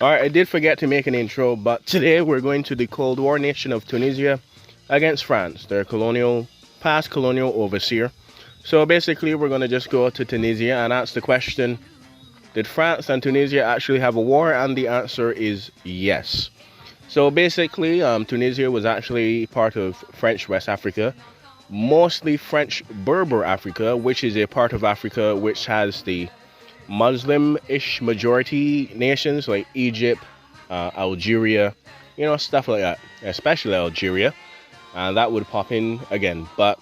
Alright, I did forget to make an intro, but today we're going to the Cold War nation of Tunisia against France, their past colonial overseer. So basically, we're going to just go to Tunisia and ask the question, did France and Tunisia actually have a war? And the answer is yes. So basically, Tunisia was actually part of French West Africa, mostly French Berber Africa, which is a part of Africa which has the Muslim-ish majority nations like Egypt, Algeria, stuff like that, especially Algeria, and that would pop in again. But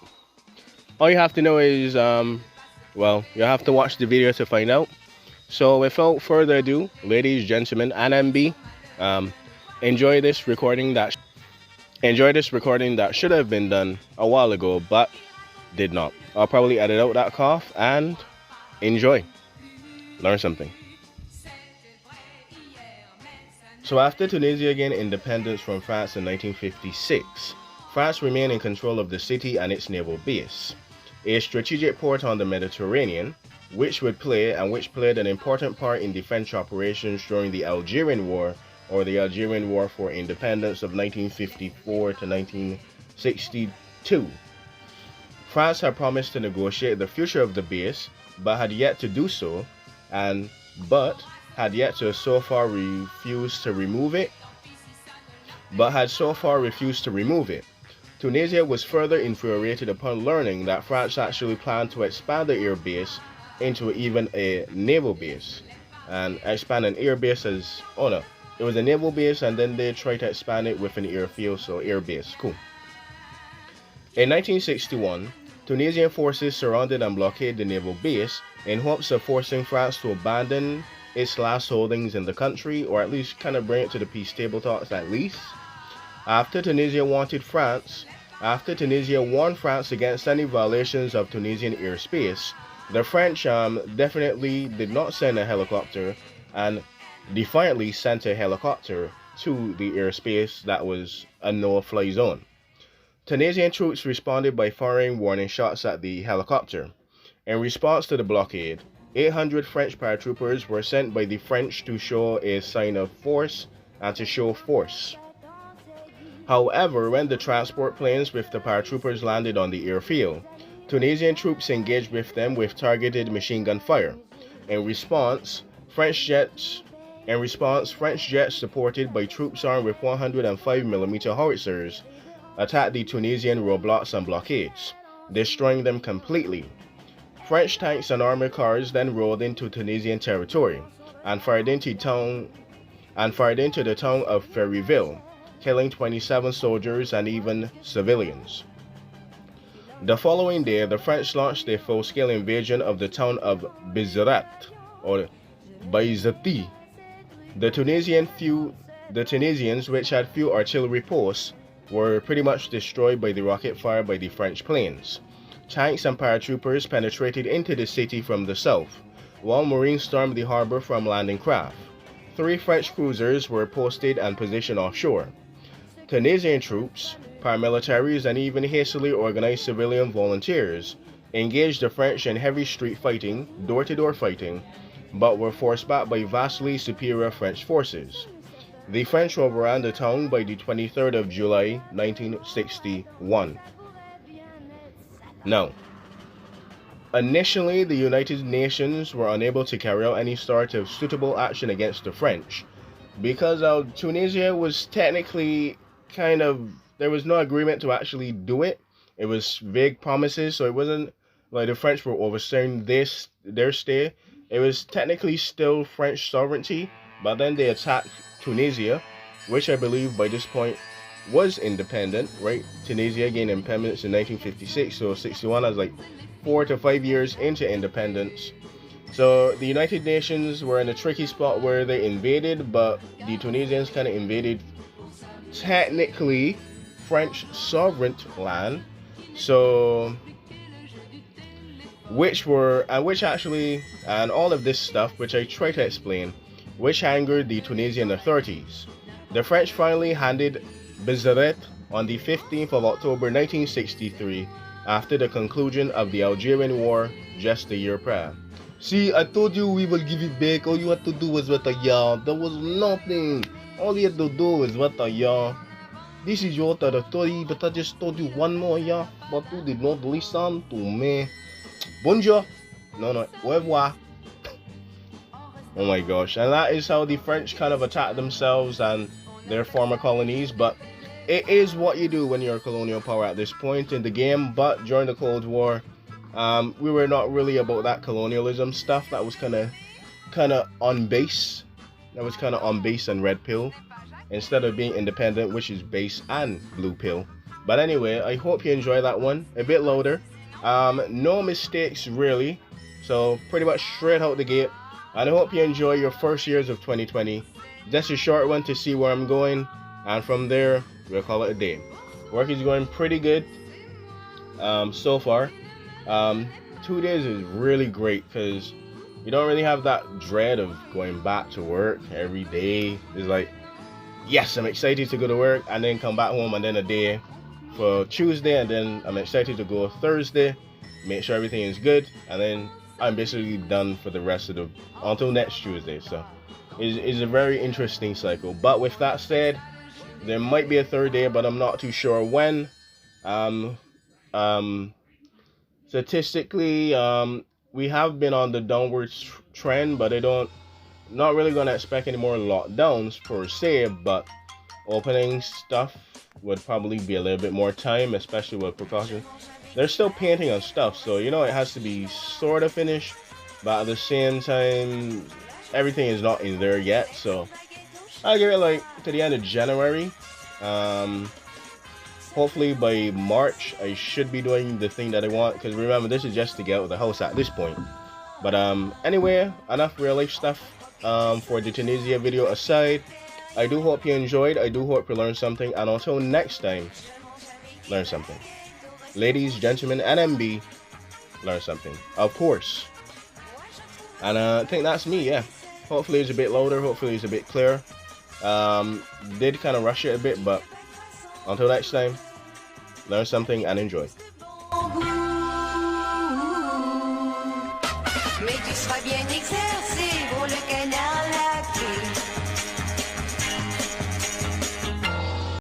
all you have to know is, well, you have to watch the video to find out. So without further ado, ladies, gentlemen, and MB, enjoy this recording that should have been done a while ago, but did not. I'll probably edit out that cough and enjoy. Learn something. So after Tunisia gained independence from France in 1956, France remained in control of the city and its naval base, a strategic port on the Mediterranean, which played an important part in defense operations during the Algerian War, or the Algerian War for Independence of 1954 to 1962. France had promised to negotiate the future of the base, but had yet to do so, had so far refused to remove it. Tunisia was further infuriated upon learning that France actually planned to expand the air base into even a naval base. And expand an air base it was a naval base, and then they tried to expand it with an airfield, so air base, cool. In 1961, Tunisian forces surrounded and blockaded the naval base in hopes of forcing France to abandon its last holdings in the country, or at least kind of bring it to the peace table talks at least. After Tunisia warned France against any violations of Tunisian airspace, the French definitely did not send a helicopter, and defiantly sent a helicopter to the airspace that was a no-fly zone. Tunisian troops responded by firing warning shots at the helicopter. In response to the blockade, 800 French paratroopers were sent by the French to show a sign of force and to show force. However, when the transport planes with the paratroopers landed on the airfield, Tunisian troops engaged with them with targeted machine gun fire. In response, French jets supported by troops armed with 105mm howitzers attacked the Tunisian roadblocks and blockades, destroying them completely. French tanks and armored cars then rolled into Tunisian territory and fired into the town of Ferryville, killing 27 soldiers and even civilians. The following day, the French launched a full-scale invasion of the town of Bizerte, or Bizerte. The Tunisians, which had few artillery posts, were pretty much destroyed by the rocket fire by the French planes. Tanks and paratroopers penetrated into the city from the south, while Marines stormed the harbor from landing craft. 3 French cruisers were posted and positioned offshore. Tunisian troops, paramilitaries, and even hastily organized civilian volunteers engaged the French in heavy street fighting, door-to-door fighting, but were forced back by vastly superior French forces. The French overran the town by the 23rd of July, 1961. Now, initially, the United Nations were unable to carry out any sort of suitable action against the French, because Tunisia was technically there was no agreement to actually do it. It was vague promises, so it wasn't like the French were overstaying their stay. It was technically still French sovereignty, but then they attacked Tunisia, which I believe by this point was independent, right? Tunisia gained independence in 1956, so 61 is like 4 to 5 years into independence. So the United Nations were in a tricky spot where they invaded, but the Tunisians kind of invaded technically French sovereign land. So and all of this stuff, which I try to explain, which angered the Tunisian authorities. The French finally handed Bizerte on the 15th of October 1963, after the conclusion of the Algerian War just a year prior. See, I told you we will give it back. All you had to do was what a yarn. There was nothing. All you had to do is what a yarn. This is your territory, but I just told you one more yarn. But you did not listen to me. Bonjour. No, au revoir. Oh my gosh. And that is how the French kind of attack themselves and their former colonies. But it is what you do when you're a colonial power at this point in the game. But during the Cold War, we were not really about that colonialism stuff. That was kind of on base. That was kind of on base and red pill, instead of being independent, which is base and blue pill. But anyway, I hope you enjoy that one. A bit louder. No mistakes really. So pretty much straight out the gate. And I hope you enjoy your first years of 2020. Just a short one to see where I'm going. And from there, we'll call it a day. Work is going pretty good so far. 2 days is really great because you don't really have that dread of going back to work every day. It's like, yes, I'm excited to go to work and then come back home, and then a day for Tuesday, and then I'm excited to go Thursday, make sure everything is good, and then I'm basically done for the rest of the until next Tuesday. So it's a very interesting cycle. But with that said, there might be a third day, but I'm not too sure when. Statistically, we have been on the downward trend, but not really gonna expect any more lockdowns per se, but opening stuff would probably be a little bit more time, especially with precaution. They're still painting on stuff, so you know it has to be sort of finished, but at the same time, everything is not in there yet. So I'll give it like to the end of January. Hopefully by March I should be doing the thing that I want, because remember, this is just to get out of the house at this point. But anyway, enough real life stuff for the Tunisia video aside. I do hope you enjoyed. I do hope you learned something, and until next time, learn something. Ladies, gentlemen, and MB, learn something, of course. And I think that's me. Yeah, hopefully it's a bit louder, hopefully it's a bit clearer. Did kind of rush it a bit, but until next time, learn something and enjoy. Mais tu seras bien exercé.